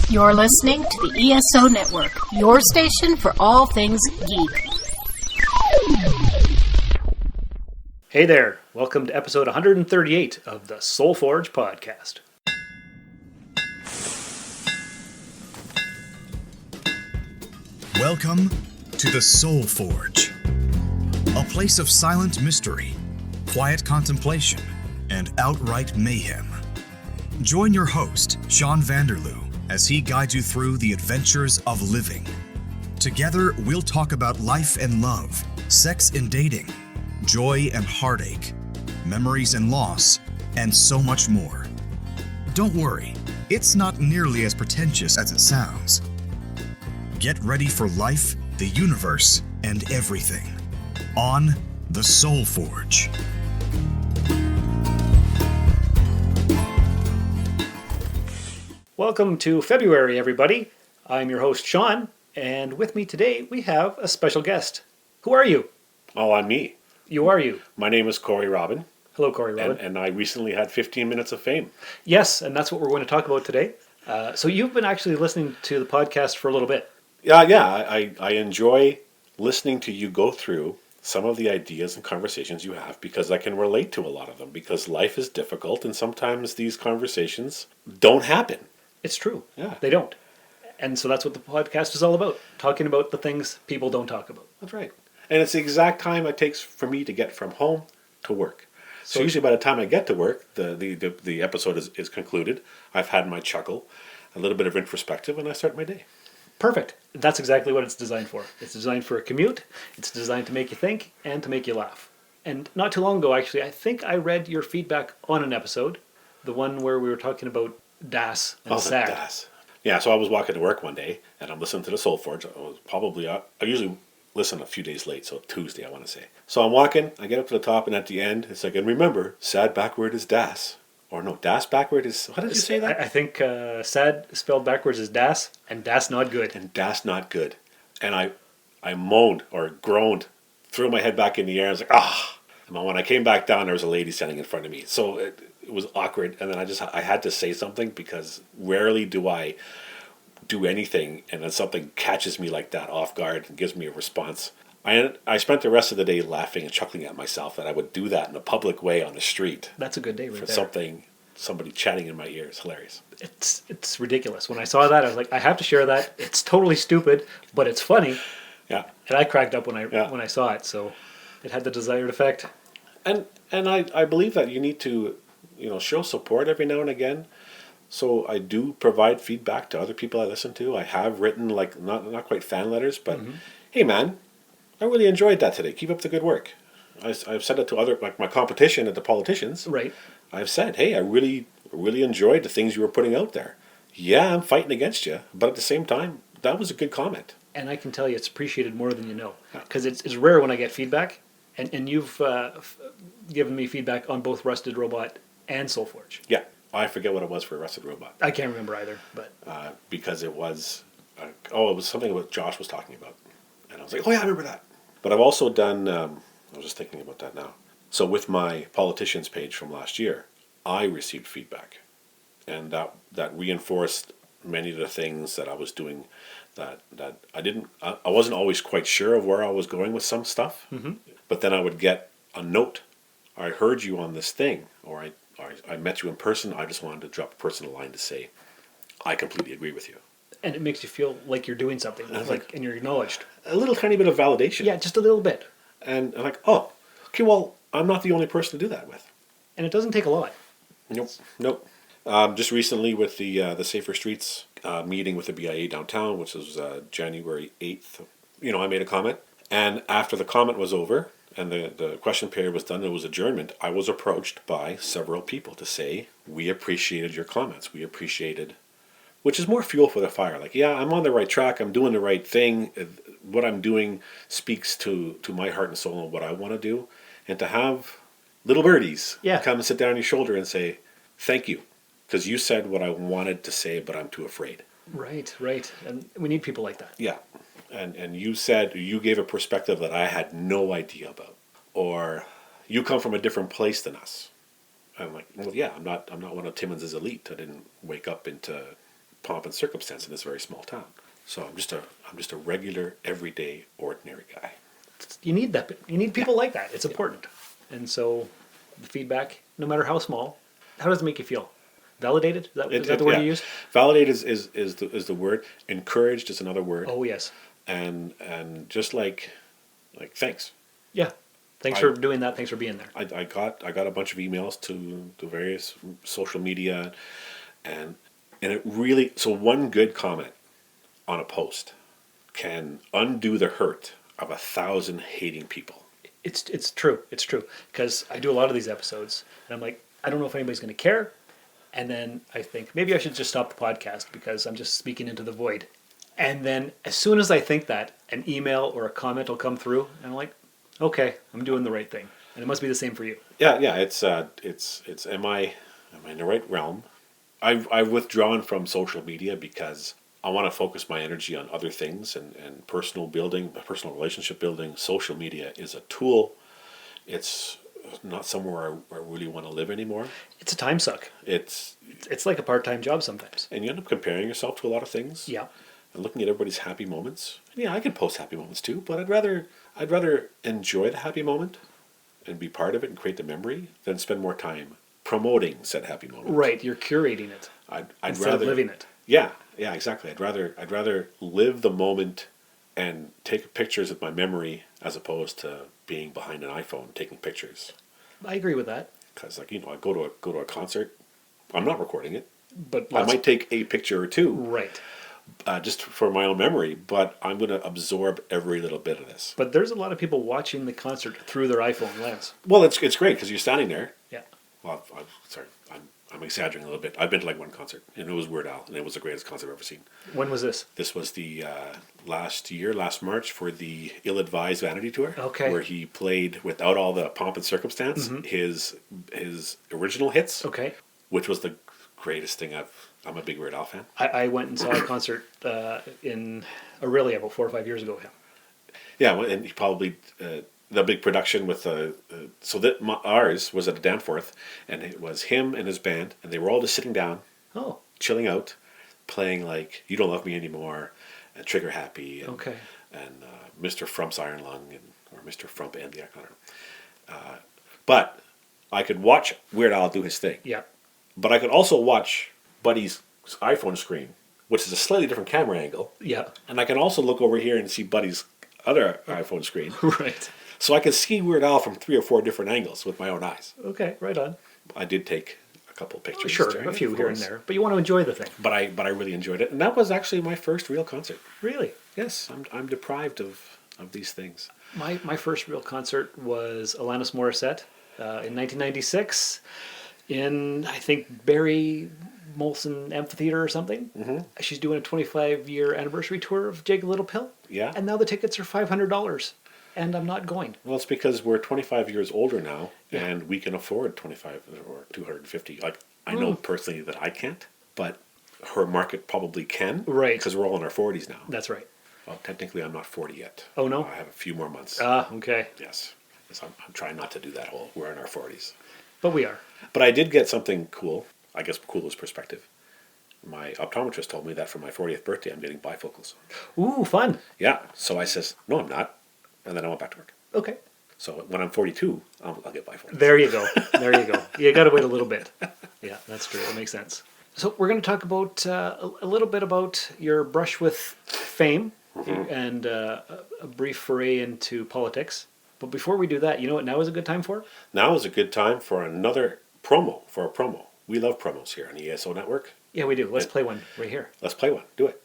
You're listening to the ESO Network, your station for all things geek. Hey there, welcome to episode 138 of the Soul Forge podcast. Welcome to the Soul Forge, a place of silent mystery, quiet contemplation, and outright mayhem. Join your host, Sean Vanderloo, as he guides you through the adventures of living. Together, we'll talk about life and love, sex and dating, joy and heartache, memories and loss, and so much more. Don't worry, it's not nearly as pretentious as it sounds. Get ready for life, the universe, and everything on the Soul Forge. Welcome to February, everybody. I'm your host, Sean, and with me today we have a special guest. Who are you? Oh, I'm me. You are you. My name is Cory Robin. Hello, Cory Robin. And I recently had 15 minutes of fame. Yes, and that's what we're going to talk about today. So you've been actually listening to the podcast for a little bit. I enjoy listening to you go through some of the ideas and conversations you have because I can relate to a lot of them because life is difficult and sometimes these conversations don't happen. It's true. Yeah. They don't. And so that's what the podcast is all about, talking about the things people don't talk about. That's right. And it's the exact time it takes for me to get from home to work. So usually by the time I get to work, the episode is concluded. I've had my chuckle, a little bit of introspective, and I start my day. Perfect. That's exactly what it's designed for. It's designed for a commute. It's designed to make you think and to make you laugh. And not too long ago, actually, I think I read your feedback on an episode, the one where we were talking about DAS and SAD. DAS. Yeah, so I was walking to work one day, and I'm listening to the Soul Forge. I usually listen a few days late, so Tuesday, I want to say. So I'm walking, I get up to the top, and at the end, it's like, and remember, SAD backward is DAS. Or no, DAS backward is, what did you say that? I think SAD spelled backwards is DAS, and DAS not good. And DAS not good. And I moaned or groaned, threw my head back in the air, and I was like, ah. And when I came back down, there was a lady standing in front of me. So it was awkward, and then I had to say something because rarely do I do anything and then something catches me like that off guard and gives me a response. I spent the rest of the day laughing and chuckling at myself that I would do that in a public way on the street. That's a good day right for there. Somebody chatting in my ear. It's hilarious. It's ridiculous. When I saw that, I was like, I have to share that. It's totally stupid, but it's funny. Yeah. And I cracked up when I saw it, so it had the desired effect. And I believe that you need to, show support every now and again. So I do provide feedback to other people I listen to. I have written not quite fan letters, but hey man, I really enjoyed that today. Keep up the good work. I've said it to other my competition at the politicians. Right. I've said, hey, I really enjoyed the things you were putting out there. Yeah, I'm fighting against you, but at the same time, that was a good comment. And I can tell you, it's appreciated more than you know, because it's rare when I get feedback. And you've given me feedback on both Rusted Robot and Soul Forge. Yeah, I forget what it was for Rusted Robot. I can't remember either, but because it was it was something what Josh was talking about, and I was like, oh yeah, I remember that. But I've also done. I was just thinking about that now. So with my politicians page from last year, I received feedback, and that reinforced many of the things that I was doing. That I wasn't always quite sure of where I was going with some stuff. Mm-hmm. But then I would get a note. I heard you on this thing, or I met you in person. I just wanted to drop a personal line to say, I completely agree with you. And it makes you feel like you're doing something, and you're acknowledged. A little tiny bit of validation. Yeah, just a little bit. And I'm like, oh, okay, well, I'm not the only person to do that with. And it doesn't take a lot. Nope. Just recently with the Safer Streets meeting with the BIA downtown, which was January 8th, I made a comment. And after the comment was over and the question period was done, it was adjournment, I was approached by several people to say, we appreciated your comments. We appreciated, which is more fuel for the fire. Like, yeah, I'm on the right track. I'm doing the right thing. What I'm doing speaks to my heart and soul and what I want to do. And to have little birdies come and sit down on your shoulder and say, thank you. Because you said what I wanted to say, but I'm too afraid. Right. And we need people like that. Yeah. And you gave a perspective that I had no idea about. Or you come from a different place than us. I'm like, well, yeah, I'm not one of Timmins' elite. I didn't wake up into pomp and circumstance in this very small town. So I'm just a regular, everyday, ordinary guy. You need that. You need people like that. It's important. And so the feedback, no matter how small, how does it make you feel? Validated? Is that the word you used? Validate is the word. Encouraged is another word. Oh, yes. And just like thanks. Yeah. Thanks for doing that. Thanks for being there. I got a bunch of emails to various social media, and it really, so one good comment on a post can undo the hurt of 1,000 hating people. It's true. It's true. Because I do a lot of these episodes, and I'm like, I don't know if anybody's going to care. And then I think maybe I should just stop the podcast because I'm just speaking into the void. And then as soon as I think that, an email or a comment will come through, and I'm like, okay, I'm doing the right thing. And it must be the same for you. Yeah. It's am I in the right realm? I've withdrawn from social media because I want to focus my energy on other things and personal building, personal relationship building. Social media is a tool. It's not somewhere I really want to live anymore. It's a time suck. It's like a part-time job sometimes. And you end up comparing yourself to a lot of things. Yeah. And looking at everybody's happy moments. Yeah, I can post happy moments too, but I'd rather enjoy the happy moment and be part of it and create the memory than spend more time promoting said happy moment. Right, you're curating it. I'd instead rather of living it. Yeah, exactly. I'd rather live the moment and take pictures of my memory as opposed to being behind an iPhone taking pictures. I agree with that. Because I go to a concert, I'm not recording it, but I might take a picture or two. Right. Just for my own memory, but I'm going to absorb every little bit of this. But there's a lot of people watching the concert through their iPhone lens. Well, it's great because you're standing there. Yeah. Well, I'm exaggerating a little bit. I've been to like one concert, and it was Weird Al, and it was the greatest concert I've ever seen. When was this? This was the last March for the Ill-Advised Vanity Tour. Okay. Where he played without all the pomp and circumstance, his original hits. Okay. Which was the greatest thing I'm a big Weird Al fan. I went and saw a concert in Aurelia about 4 or 5 years ago. Yeah, and he probably the big production with ours was at a Danforth, and it was him and his band, and they were all just sitting down, chilling out, playing like "You Don't Love Me Anymore" and "Trigger Happy" and Mr. Frump's Iron Lung or Mr. Frump and the I don't know. But I could watch Weird Al do his thing. Yeah. But I could also watch Buddy's iPhone screen, which is a slightly different camera angle. Yeah. And I can also look over here and see Buddy's other iPhone screen. Right. So I could see Weird Al from 3 or 4 different angles with my own eyes. Okay, right on. I did take a couple of pictures. Sure, a few here and there. But you want to enjoy the thing. But I really enjoyed it. And that was actually my first real concert. Really? Yes, I'm deprived of these things. My first real concert was Alanis Morissette in 1996 in, I think, Barry Molson Amphitheater or something. Mm-hmm. She's doing a 25-year anniversary tour of Jake the Little Pill. Yeah. And now the tickets are $500. And I'm not going. Well, it's because we're 25 years older now, and we can afford 25 or 250. Like, I know personally that I can't, but her market probably can. Right. Because we're all in our 40s now. That's right. Well, technically, I'm not 40 yet. Oh, no? I have a few more months. Okay. Yes. So I'm trying not to do that whole, we're in our 40s. But we are. But I did get something cool. I guess cool is perspective. My optometrist told me that for my 40th birthday, I'm getting bifocals. Ooh, fun. Yeah. So I says, no, I'm not. And then I went back to work. Okay. So when I'm 42, I'll get bifocals. There you go. There you go. You got to wait a little bit. Yeah, that's true. It makes sense. So we're going to talk about a little bit about your brush with fame and a brief foray into politics. But before we do that, you know what now is a good time for? Now is a good time for another promo, for a promo. We love promos here on the ESO Network. Yeah, we do. Let's play one right here. Let's play one. Do it.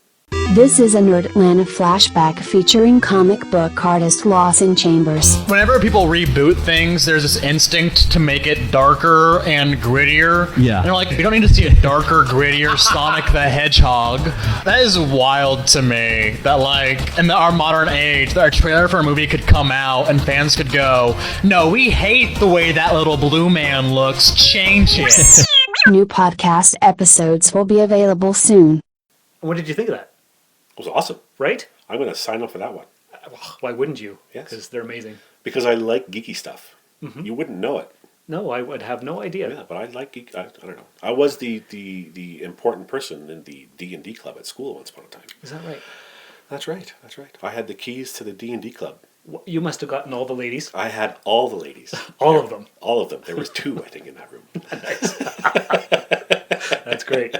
This is a Nerdlanta flashback featuring comic book artist Lawson Chambers. Whenever people reboot things, there's this instinct to make it darker and grittier. Yeah. And they're like, we don't need to see a darker, grittier Sonic the Hedgehog. That is wild to me. That like, in our modern age, that a trailer for a movie could come out and fans could go, no, we hate the way that little blue man looks. Change it. New podcast episodes will be available soon. What did you think of that? It was awesome. Right? I'm going to sign up for that one. Why wouldn't you? Yes. Because they're amazing. Because I like geeky stuff. Mm-hmm. You wouldn't know it. No, I would have no idea. Yeah, but I don't know. I was the important person in the D&D club at school once upon a time. Is that right? That's right. I had the keys to the D&D club. You must have gotten all the ladies. I had all the ladies. All of them. All of them. There was 2, I think, in that room. That's great.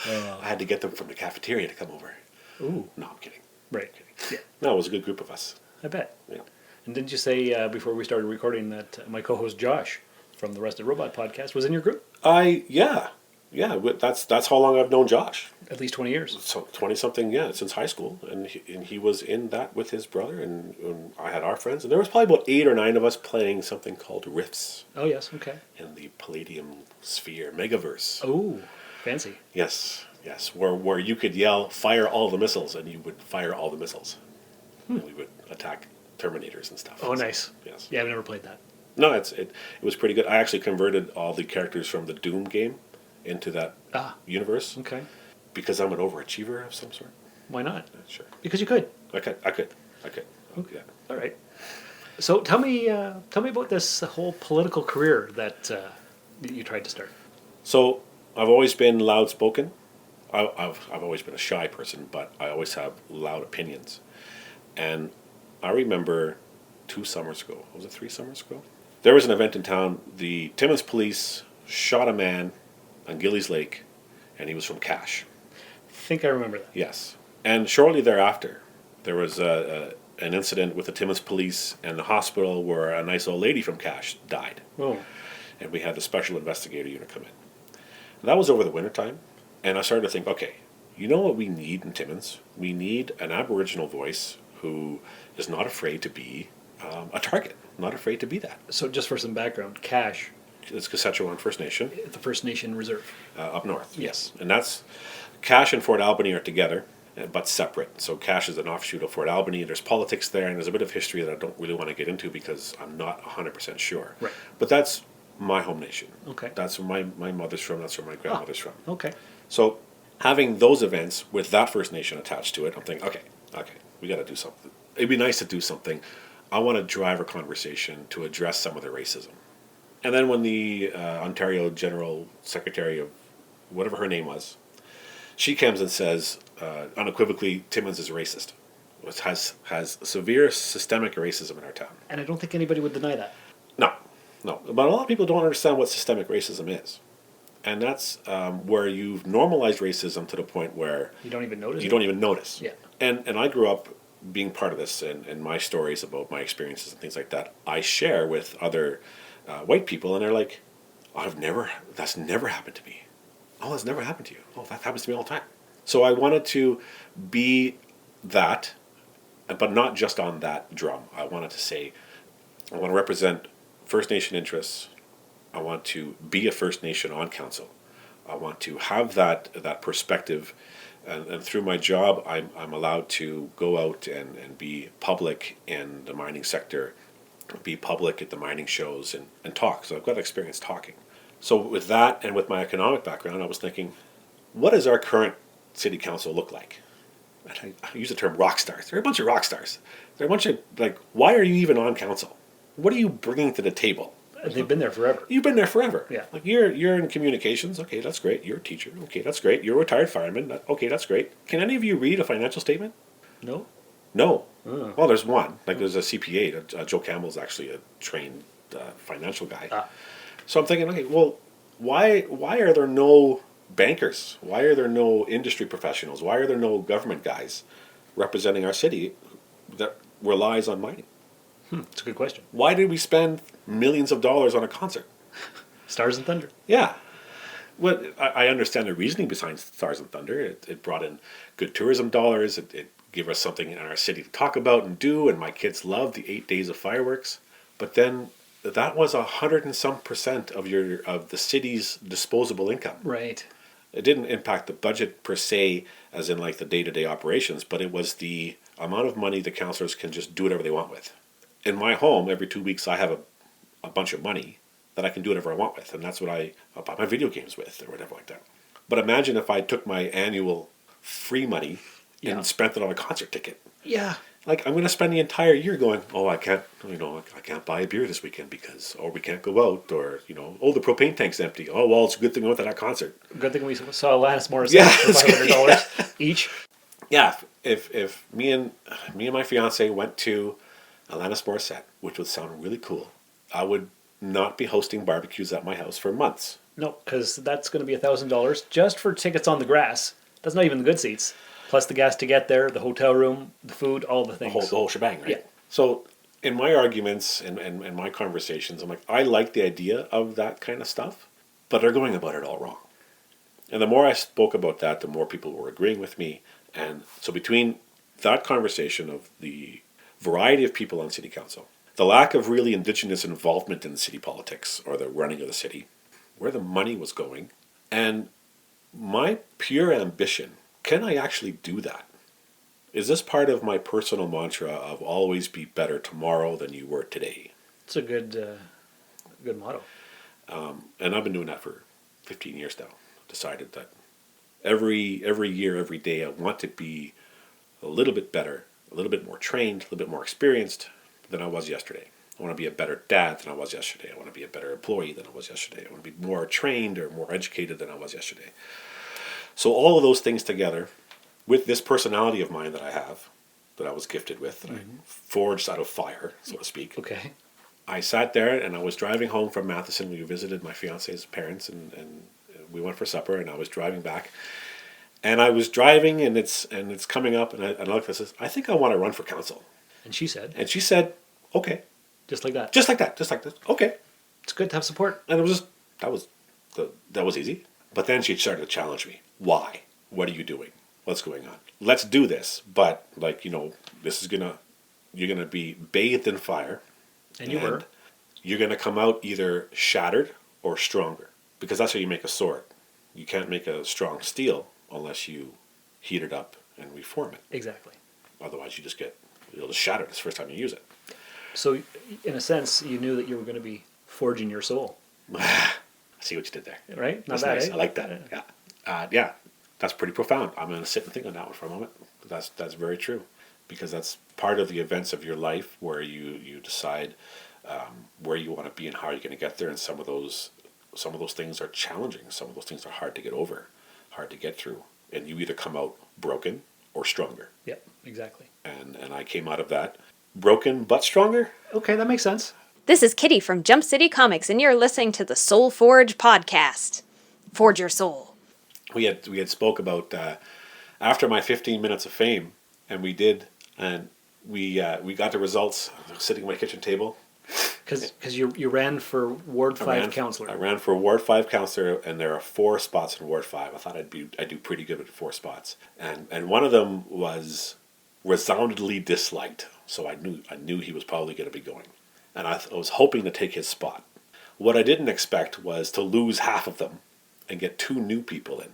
I had to get them from the cafeteria to come over. Ooh. No, I'm kidding. Right. Yeah. No, it was a good group of us. I bet. Yeah. And didn't you say before we started recording that my co-host Josh from the Rusted Robot podcast was in your group? Yeah. That's how long I've known Josh. At least 20 years. So 20-something, since high school, and he was in that with his brother, and I had our friends, and there was probably about 8 or 9 of us playing something called Rifts Oh, yes. Okay. in the Palladium Sphere Megaverse. Oh, fancy. Yes, where you could yell, "Fire all the missiles," and you would fire all the missiles. And we would attack Terminators and stuff. Oh, nice. Yes. Yeah, I've never played that. No, it was pretty good. I actually converted all the characters from the Doom game into that universe Okay. because I'm an overachiever of some sort. Why not? Sure. Because you could. I could. Okay. Yeah. All right. So tell me about this whole political career that you tried to start. So I've always been loud spoken. I've always been a shy person, but I always have loud opinions. And I remember 2 summers ago, was it 3 summers ago? There was an event in town. The Timmins police shot a man on Gillies Lake, and he was from Cash. I think I remember that. Yes. And shortly thereafter, there was an incident with the Timmins police and the hospital where a nice old lady from Cash died. Oh. And we had the special investigator unit come in. And that was over the wintertime. And I started to think, okay, you know what we need in Timmins? We need an Aboriginal voice who is not afraid to be a target, not afraid to be that. So just for some background, Cash, It's Saskatchewan First Nation the First Nation Reserve. up north. Yes. And that's Cash and Fort Albany are together, but separate. So Cash is an offshoot of Fort Albany. There's politics there, and there's a bit of history that I don't really want to get into because I'm not 100% sure. Right. But that's my home nation. Okay. That's where my mother's from. That's where my grandmother's from. Okay. So having those events with that First Nation attached to it, I'm thinking, okay, we got to do something. It'd be nice to do something. I want to drive a conversation to address some of the racism. And then when the Ontario General Secretary of whatever her name was, she comes and says unequivocally, Timmins is racist. It has severe systemic racism in our town. And I don't think anybody would deny that. No. But a lot of people don't understand what systemic racism is. And that's where you've normalized racism to the point where You don't even notice you it? don't even notice. Yeah. And I grew up being part of this, and my stories about my experiences and things like that, I share with other white people, and they're like, that's never happened to me. Oh, that's never happened to you. Oh, that happens to me all the time. So I wanted to be that, but not just on that drum. I wanted to say, I want to represent First Nation interests. I want to be a First Nation on council. I want to have that perspective, and through my job, I'm allowed to go out and be public in the mining sector, be public at the mining shows, and talk. So I've got experience talking. So with that, and with my economic background, I was thinking, what does our current city council look like? And I use the term rock stars. They're a bunch of rock stars. They're a bunch of, why are you even on council? What are you bringing to the table? And they've been there forever. You've been there forever. Yeah. You're in communications. Okay, that's great. You're a teacher. Okay, that's great. You're a retired fireman. Okay, that's great. Can any of you read a financial statement? No? No. Well, there's one. There's a CPA. Joe Campbell's actually a trained financial guy. So I'm thinking, okay, well, why are there no bankers? Why are there no industry professionals? Why are there no government guys representing our city that relies on mining? That's a good question. Why did we spend millions of dollars on a concert? Stars and Thunder. Yeah. Well, I understand the reasoning behind Stars and Thunder. It brought in good tourism dollars. It gave us something in our city to talk about and do, and my kids loved the 8 days of fireworks. But then that was 100 and some % of the city's disposable income. Right. It didn't impact the budget per se, as in the day-to-day operations, but it was the amount of money the councillors can just do whatever they want with. In my home, every 2 weeks I have a bunch of money that I can do whatever I want with, and that's what I'll buy my video games with or whatever like that. But imagine if I took my annual free money and spent it on a concert ticket. Yeah. Like, I'm going to spend the entire year going, oh, I can't buy a beer this weekend or we can't go out, or, oh, the propane tank's empty. Oh, well, it's a good thing we went to that concert. Good thing we saw Alanis Morissette Yeah, for $500 each. Yeah, if me and my fiance went to Alanis Morissette, which would sound really cool, I would not be hosting barbecues at my house for months. No, because that's going to be $1,000 just for tickets on the grass. That's not even the good seats. Plus the gas to get there, the hotel room, the food, all the things. The whole shebang, right? Yeah. So in my arguments and my conversations, I'm like, I like the idea of that kind of stuff, but they're going about it all wrong. And the more I spoke about that, the more people were agreeing with me. And so between that conversation of the variety of people on city council, the lack of really Indigenous involvement in city politics or the running of the city, where the money was going, and my pure ambition, can I actually do that? Is this part of my personal mantra of always be better tomorrow than you were today? It's a good motto. And I've been doing that for 15 years now. Decided that every year, every day, I want to be a little bit better, a little bit more trained, a little bit more experienced than I was yesterday. I want to be a better dad than I was yesterday. I want to be a better employee than I was yesterday. I want to be more trained or more educated than I was yesterday. So all of those things together, with this personality of mine that I have, that I was gifted with, that I forged out of fire, so to speak. Okay. I sat there and I was driving home from Matheson. We visited my fiance's parents and we went for supper, and I was driving back. And I was driving and it's coming up, and I looked and says, I think I want to run for council. And she said, okay. just like that. Just like that. Okay. It's good to have support. And it was that was easy. But then she started to challenge me. Why? What are you doing? What's going on? Let's do this. But you're gonna be bathed in fire. And you were. You're gonna come out either shattered or stronger. Because that's how you make a sword. You can't make a strong steel unless you heat it up and reform it. Exactly. Otherwise it'll just shatter the first time you use it. So in a sense, you knew that you were going to be forging your soul. I see what you did there. Right? Not That's bad, nice. eh? I like that. Yeah. That's pretty profound. I'm going to sit and think on that one for a moment. That's very true. Because that's part of the events of your life where you decide where you want to be and how you're going to get there. And some of those things are challenging. Some of those things are hard to get over, hard to get through. And you either come out broken or stronger. Yep, exactly. And I came out of that broken but stronger. Okay, that makes sense. This is Kitty from Jump City Comics, and you're listening to the Soul Forge podcast. Forge your soul. We had spoke about after my 15 minutes of fame, and we got the results. I was sitting at my kitchen table. Because you ran for Ward 5 councillor. I ran for Ward 5 councillor, and there are 4 spots in Ward 5. I thought I'd do pretty good with 4 spots, and one of them was resoundingly disliked. So I knew he was probably going to be going, and I was hoping to take his spot. What I didn't expect was to lose half of them and get 2 new people in.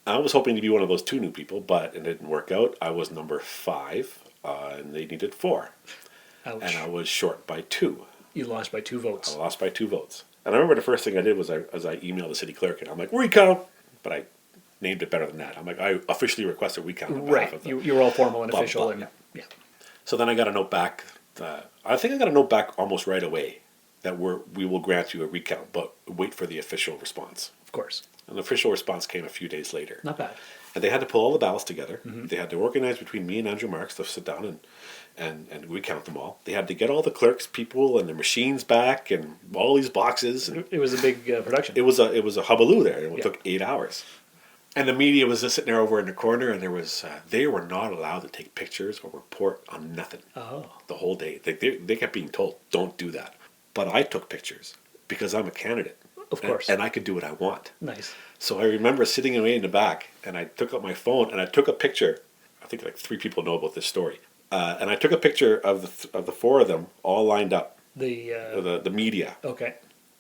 I was hoping to be one of those 2 new people, but it didn't work out. I was number 5, and they needed 4. Ouch. And I was short by 2. You lost by 2 votes. I lost by 2 votes. And I remember the first thing I did was I emailed the city clerk, and I'm like, recount! But I named it better than that. I'm like, I officially request a recount on behalf of them. You were all formal and Blah, official. blah, and yeah. So then I got a note back. I think I got a note back almost right away that we will grant you a recount, but wait for the official response. Of course. And the official response came a few days later. Not bad. And they had to pull all the ballots together. Mm-hmm. They had to organize between me and Andrew Marks to sit down and recount them all. They had to get all the clerks people and their machines back and all these boxes. And It was a big production. it was a hullabaloo there. It Yeah. took 8 hours. And the media was just sitting there over in the corner, and there was they were not allowed to take pictures or report on nothing the whole day. They kept being told, don't do that. But I took pictures because I'm a candidate. Of course. And I could do what I want. Nice. So I remember sitting away in the back, and I took out my phone, and I took a picture. I think like 3 people know about this story. And I took a picture of the 4 of them all lined up. The media. Okay.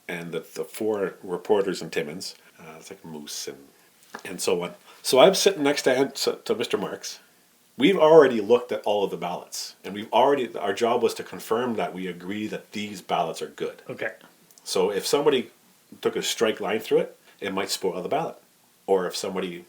And the 4 reporters in Timmins. It's like Moose and so on. So I'm sitting next to Mr. Marks. We've already looked at all of the ballots, and our job was to confirm that we agree that these ballots are good. Okay. So if somebody took a strike line through it, it might spoil the ballot. Or if somebody,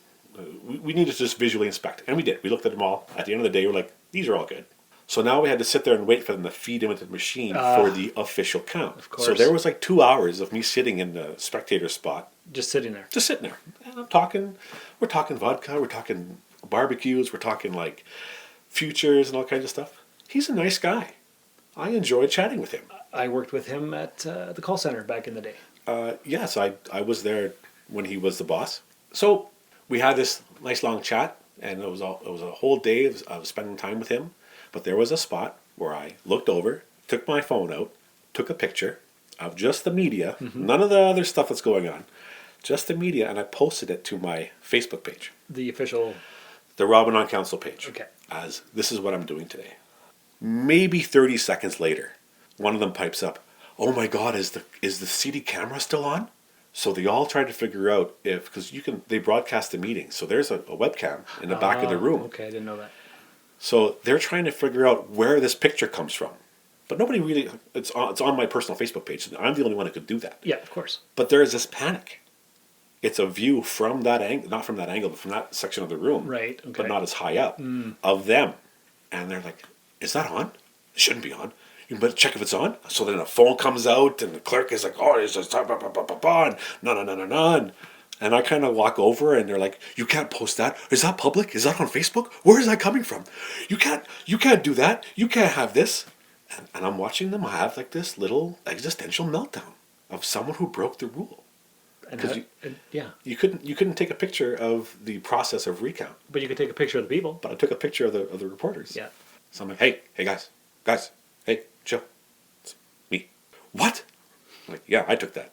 we needed to just visually inspect, and we did. We looked at them all. At the end of the day, we're like, These are all good. So now we had to sit there and wait for them to feed into the machine for the official count. Of course. So there was like 2 hours of me sitting in the spectator spot. Just sitting there. Just sitting there. And we're talking vodka, we're talking barbecues, we're talking like futures and all kinds of stuff. He's a nice guy. I enjoyed chatting with him. I worked with him at the call center back in the day. Yes, I was there when he was the boss. So we had this nice long chat, and it was a whole day of spending time with him. But there was a spot where I looked over, took my phone out, took a picture of just the media, none of the other stuff that's going on, just the media, and I posted it to my Facebook page. The official... The Robin on Council page. Okay. As this is what I'm doing today. Maybe 30 seconds later, one of them pipes up, "Oh my God, is the CD camera still on?" So they all tried to figure out because they broadcast the meeting. So there's a webcam in the back of the room. Okay, I didn't know that. So they're trying to figure out where this picture comes from. But nobody really, it's on my personal Facebook page. I'm the only one who could do that. Yeah, of course. But there is this panic. It's a view from that angle, not from that angle, but from that section of the room. Right, okay. But not as high up, of them. And they're like, "Is that on? It shouldn't be on. You better check if it's on." So then a phone comes out and the clerk is like, "Oh, it's just no. And I kind of walk over and they're like, "You can't post that. Is that public? Is that on Facebook? Where is that coming from? You can't do that. You can't have this." And I'm watching them have like this little existential meltdown of someone who broke the rule. Because you couldn't take a picture of the process of recount. But you could take a picture of the people. But I took a picture of the reporters. Yeah. So I'm like, hey guys, hey, chill. It's me. What? I'm like, yeah, I took that.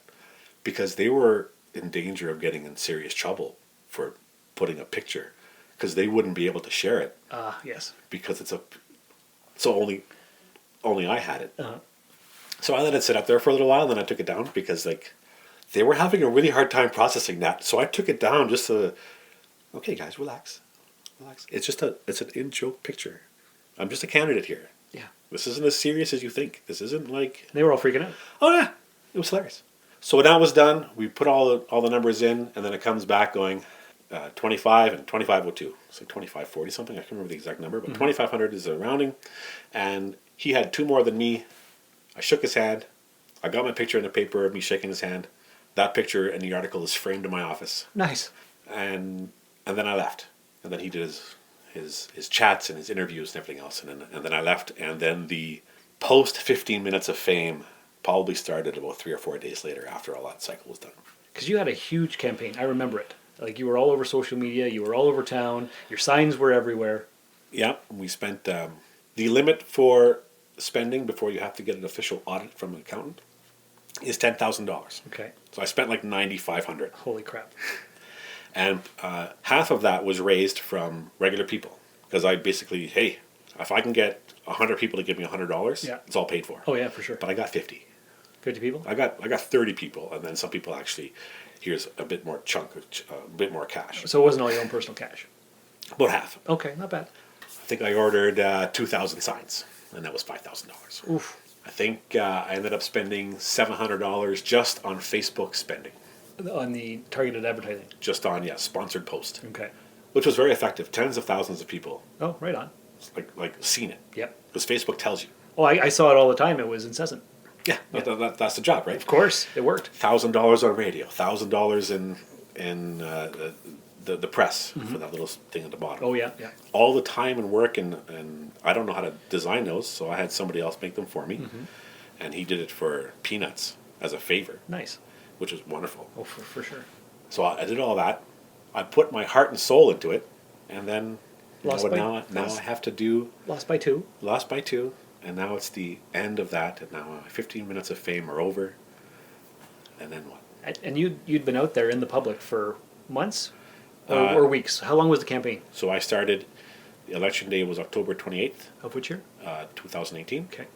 Because they were in danger of getting in serious trouble for putting a picture. Because they wouldn't be able to share it. Yes. Because so only I had it. Uh-huh. So I let it sit up there for a little while, and then I took it down because they were having a really hard time processing that. So I took it down just to, okay guys, relax. It's an in-joke picture. I'm just a candidate here. Yeah. This isn't as serious as you think. This isn't like... They were all freaking out. Oh yeah, it was hilarious. So when that was done, we put all the numbers in, and then it comes back going 25 and 2502. It's like 2540 something. I can't remember the exact number, but 2500 is a rounding. And he had 2 more than me. I shook his hand. I got my picture in the paper of me shaking his hand. That picture in the article is framed in my office. Nice. And then I left. And then he did his chats and his interviews and everything else. And then I left. And then the post 15 minutes of fame probably started about 3 or 4 days later after all that cycle was done. Because you had a huge campaign. I remember it. Like, you were all over social media. You were all over town. Your signs were everywhere. Yeah. We spent... the limit for spending before you have to get an official audit from an accountant is $10,000. Okay. So I spent like $9,500. Holy crap. And half of that was raised from regular people. Because I basically, hey, if I can get 100 people to give me $100, yeah, it's all paid for. Oh, yeah, for sure. But I got 50. 50 people? I got 30 people. And then some people actually, here's a bit more chunk, a bit more cash. So it wasn't all your own personal cash? About half. Okay, not bad. I think I ordered 2,000 signs. And that was $5,000. Oof. I think I ended up spending $700 just on Facebook spending. On the targeted advertising? Just on, sponsored post. Okay. Which was very effective. Tens of thousands of people. Oh, right on. Like seen it. Yep. Because Facebook tells you. Oh, I saw it all the time. It was incessant. Yeah. That's the job, right? Of course. It worked. $1,000 on radio. $1,000 in the press for that little thing at the bottom. Oh, yeah. All the time and work, and I don't know how to design those, so I had somebody else make them for me. And he did it for peanuts as a favor. Nice. Which was wonderful. Oh, for sure. So I did all that. I put my heart and soul into it, and then now I have to do... Lost by 2. Lost by 2, and now it's the end of that, and now 15 minutes of fame are over, and then what? And you'd been out there in the public for months or weeks. How long was the campaign? So I started, the election day was October 28th. Of which year? 2018. Okay.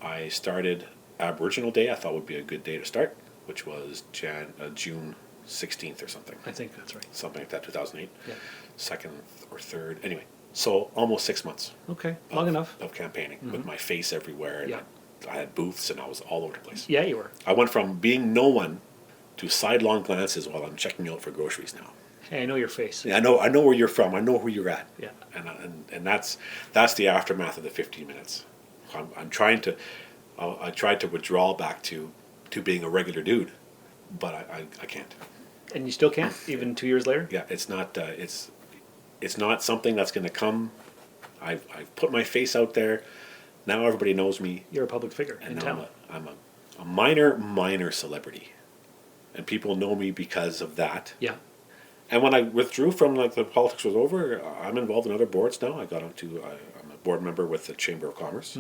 I started Aboriginal Day, I thought would be a good day to start, which was June 16th or something. I think that's right. Something like that, 2008. Yeah. 2nd or 3rd. Anyway, so almost 6 months. Okay, long enough. Of campaigning with my face everywhere. And yeah. I had booths and I was all over the place. Yeah, you were. I went from being no one to sidelong glances while I'm checking out for groceries now. Hey, I know your face. I know where you're from. I know who you're at. Yeah. And that's the aftermath of the 15 minutes. I'm trying to, I tried to withdraw back to being a regular dude, but I can't. And you still can't, even 2 years later? Yeah, it's not something that's going to come. I've put my face out there. Now everybody knows me. You're a public figure in And town. I'm a minor celebrity, and people know me because of that. Yeah. And when I withdrew from the politics was over, I'm involved in other boards now. I'm a board member with the Chamber of Commerce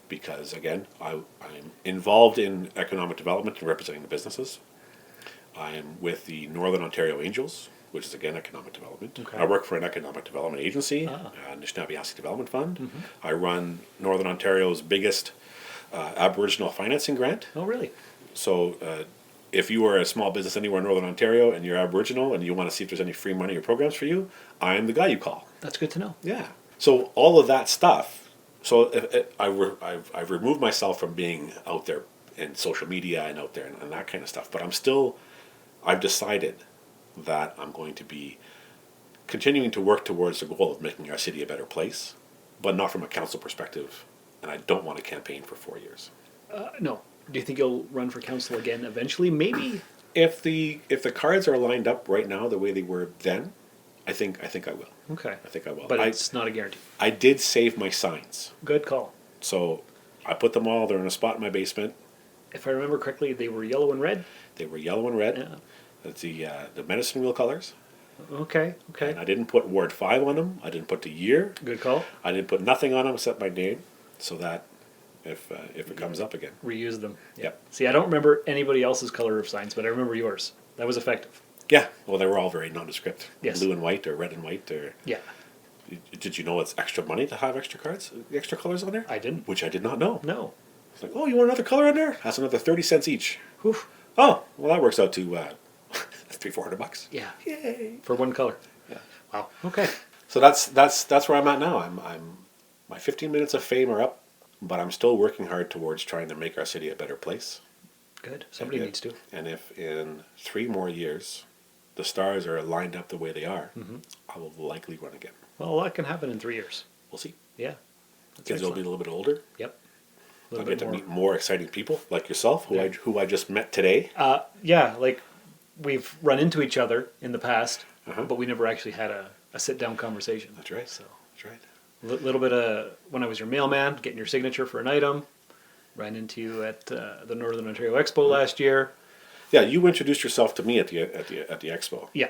because again I'm involved in economic development and representing the businesses. I'm with the Northern Ontario Angels, which is again economic development. Okay. I work for an economic development agency, Anishinaabe Development Fund. I run Northern Ontario's biggest Aboriginal financing grant. Oh, really? So if you are a small business anywhere in Northern Ontario and you're Aboriginal and you want to see if there's any free money or programs for you, I'm the guy you call. That's good to know. Yeah. So all of that stuff. So I've removed myself from being out there in social media and out there and that kind of stuff. But I've decided that I'm going to be continuing to work towards the goal of making our city a better place, but not from a council perspective. And I don't want to campaign for 4 years. No. Do you think you'll run for council again eventually? Maybe. If the cards are lined up right now the way they were then, I think I will. Okay. I think I will. But it's not a guarantee. I did save my signs. Good call. So I put them all. They're in a spot in my basement. If I remember correctly, they were yellow and red. They were yellow and red. Yeah. That's the medicine wheel colors. Okay. And I didn't put Ward 5 on them. I didn't put the year. Good call. I didn't put nothing on them except my name, so that if it comes up again. Reuse them. Yep. See, I don't remember anybody else's color of signs, but I remember yours. That was effective. Yeah. Well, they were all very nondescript. Yes. Blue and white or red and white or. Yeah. Did you know it's extra money to have extra cards, extra colors on there? I didn't. Which I did not know. No. It's like, oh, you want another color on there? That's another 30 cents each. Whew. Oh, well, that works out to $300-400. Yeah. Yay! For one color. Yeah. Wow. Okay. So that's where I'm at now. I'm my 15 minutes of fame are up, but I'm still working hard towards trying to make our city a better place. Good. Somebody needs to. And if in 3 more years the stars are lined up the way they are, I will likely run again. Well, a lot can happen in 3 years. We'll see. Yeah. Kids will be a little bit older. Yep. I'll get to meet more exciting people like yourself, who I just met today. Yeah, like we've run into each other in the past, Uh-huh. but we never actually had a sit-down conversation. That's right. So That's right. a little bit of when I was your mailman, getting your signature for an item. Ran into you at the Northern Ontario Expo last year. Yeah, you introduced yourself to me at the expo. Yeah.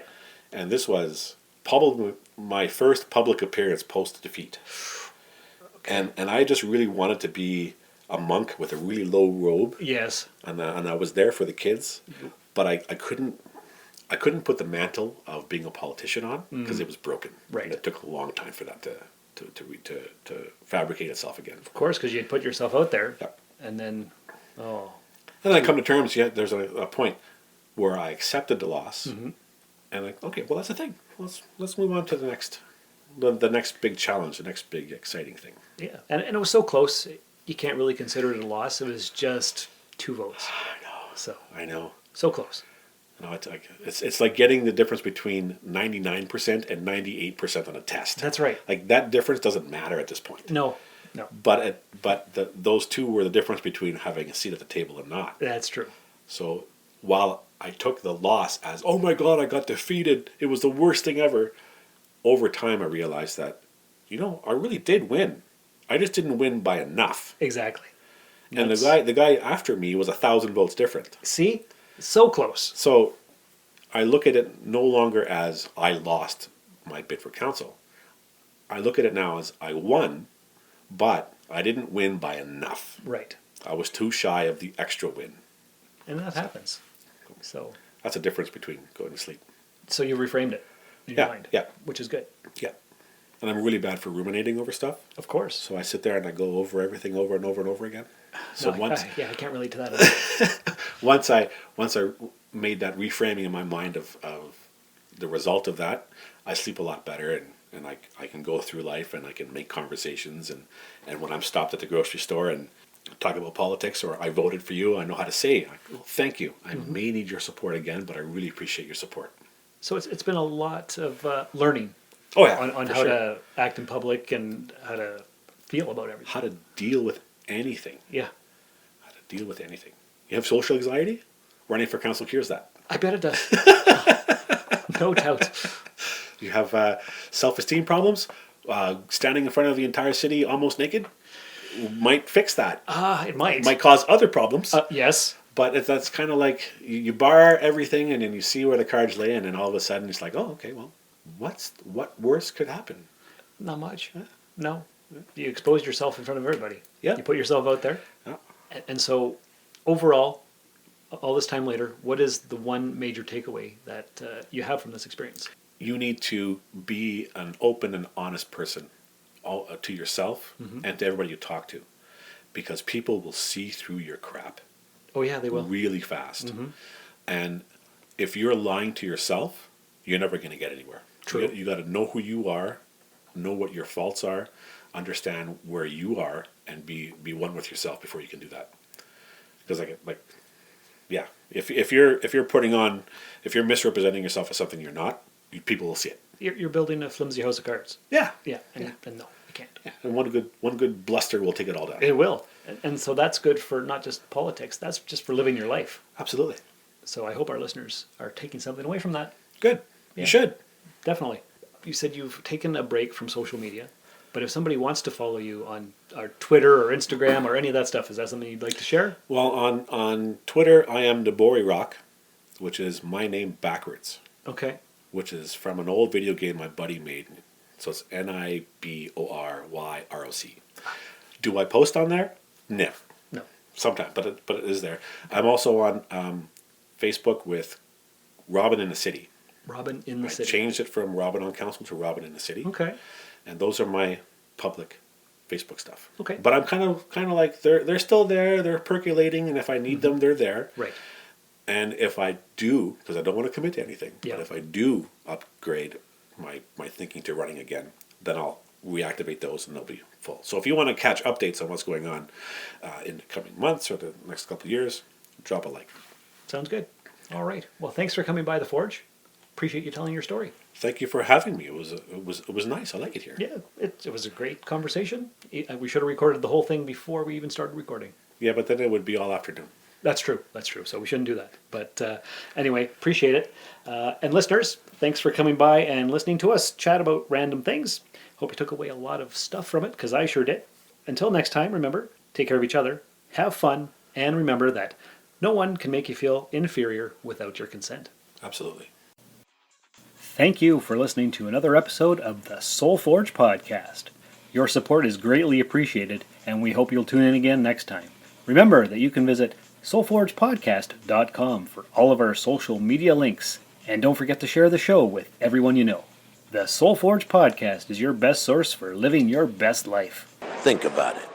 And this was probably my first public appearance post defeat. Okay. And I just really wanted to be a monk with a really low robe. Yes. And I was there for the kids, but I couldn't put the mantle of being a politician on because it was broken. Right. And it took a long time for that to fabricate itself again. Of course, because you had put yourself out there. Yeah. And then, And then I come to terms. Yeah, there's a point where I accepted the loss, and like, okay, well that's the thing. Let's move on to the next big challenge, the next big exciting thing. yeah. And it was so close, you can't really consider it a loss. It was just 2 votes. I know. So I know. so close. No, it's like getting the difference between 99% and 98% on a test. That's right. Like that difference doesn't matter at this point. No. But those two were the difference between having a seat at the table and not. That's true. So while I took the loss as, oh my God, I got defeated, it was the worst thing ever, over time I realized that, I really did win. I just didn't win by enough. Exactly. And the guy after me was 1,000 votes different. See? So close. So I look at it no longer as I lost my bid for council. I look at it now as I won, but I didn't win by enough. Right. I was too shy of the extra win. And that happens. So That's a difference between going to sleep. So you reframed it in your Yeah, mind. yeah. Which is good. Yeah. And I'm really bad for ruminating over stuff. Of course. So I sit there and I go over everything over and over and over again. So No, once I can't relate to that at all. once I made that reframing in my mind of the result of that, I sleep a lot better and I can go through life and I can make conversations and when I'm stopped at the grocery store and talk about politics or I voted for you, I know how to say, thank you. I may need your support again, but I really appreciate your support. So it's been a lot of learning Oh yeah, on for how sure. to act in public and how to feel about everything. How to deal with anything. Yeah, How to deal with anything. You have social anxiety? Running for council cures that. I bet it does. No doubt. You have self-esteem problems? Standing in front of the entire city almost naked might fix that. It might. It might cause other problems. Yes. But that's kind of like you bar everything and then you see where the cards lay in, and all of a sudden it's like, oh, okay, well, what worse could happen? Not much. No. You expose yourself in front of everybody. Yeah. You put yourself out there. Yeah. And so, overall, all this time later, what is the one major takeaway that you have from this experience? You need to be an open and honest person to yourself and to everybody you talk to, because people will see through your crap. Oh, yeah, they will. Really fast. And if you're lying to yourself, you're never going to get anywhere. True. You got to know who you are, know what your faults are, understand where you are, and be one with yourself before you can do that. Because yeah, if you're misrepresenting yourself as something you're not, people will see it. You're building a flimsy house of cards. Yeah. Yeah, and no, you can't. Yeah. And one good bluster will take it all down. It will. And so that's good for not just politics, that's just for living your life. Absolutely. So I hope our listeners are taking something away from that. Good. Yeah. You should. Definitely. You said you've taken a break from social media, but if somebody wants to follow you on our Twitter or Instagram or any of that stuff, is that something you'd like to share? Well, on Twitter, I am Niborirock, which is my name backwards, Okay. which is from an old video game my buddy made. So it's Niboryoc. Do I post on there? No. No. Sometimes, but it is there. I'm also on Facebook with Robin in the City. Robin in the I City. changed it from Robin on Council to Robin in the City. Okay. And those are my public Facebook stuff. Okay. But I'm kind of like they're still there. They're percolating, and if I need them, they're there. Right. And if I do, because I don't want to commit to anything, Yeah. but if I do upgrade my thinking to running again, then I'll reactivate those and they'll be full. So if you want to catch updates on what's going on in the coming months or the next couple of years, drop a like. Sounds good. All right. Well, thanks for coming by the Forge. Appreciate you telling your story. Thank you for having me. It was nice. I like it here. Yeah, it was a great conversation. We should have recorded the whole thing before we even started recording. Yeah, but then it would be all afternoon. That's true. That's true. So we shouldn't do that. But anyway, appreciate it. And listeners, thanks for coming by and listening to us chat about random things. Hope you took away a lot of stuff from it, because I sure did. Until next time, remember, take care of each other, have fun, and remember that no one can make you feel inferior without your consent. Absolutely. Thank you for listening to another episode of the Soul Forge podcast. Your support is greatly appreciated, and we hope you'll tune in again next time. Remember that you can visit soulforgepodcast.com for all of our social media links, and don't forget to share the show with everyone you know. The Soul Forge podcast is your best source for living your best life. Think about it.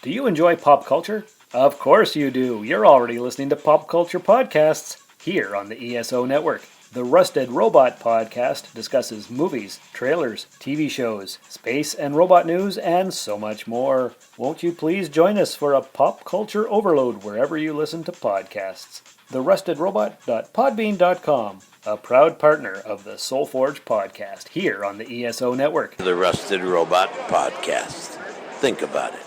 Do you enjoy pop culture? Of course you do. You're already listening to pop culture podcasts here on the ESO network. The Rusted Robot podcast discusses movies, trailers, TV shows, space and robot news, and so much more. Won't you please join us for a pop culture overload wherever you listen to podcasts? TheRustedRobot.podbean.com, a proud partner of the Soul Forge podcast here on the ESO network. The Rusted Robot Podcast. Think about it.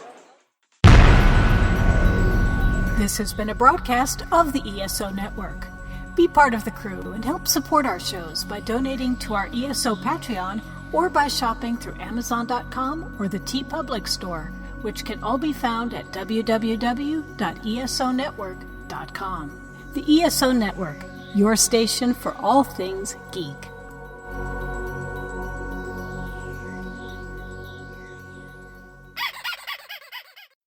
This has been a broadcast of the ESO network. Be part of the crew and help support our shows by donating to our ESO Patreon or by shopping through Amazon.com or the TeePublic store, which can all be found at www.esonetwork.com. The ESO Network, your station for all things geek.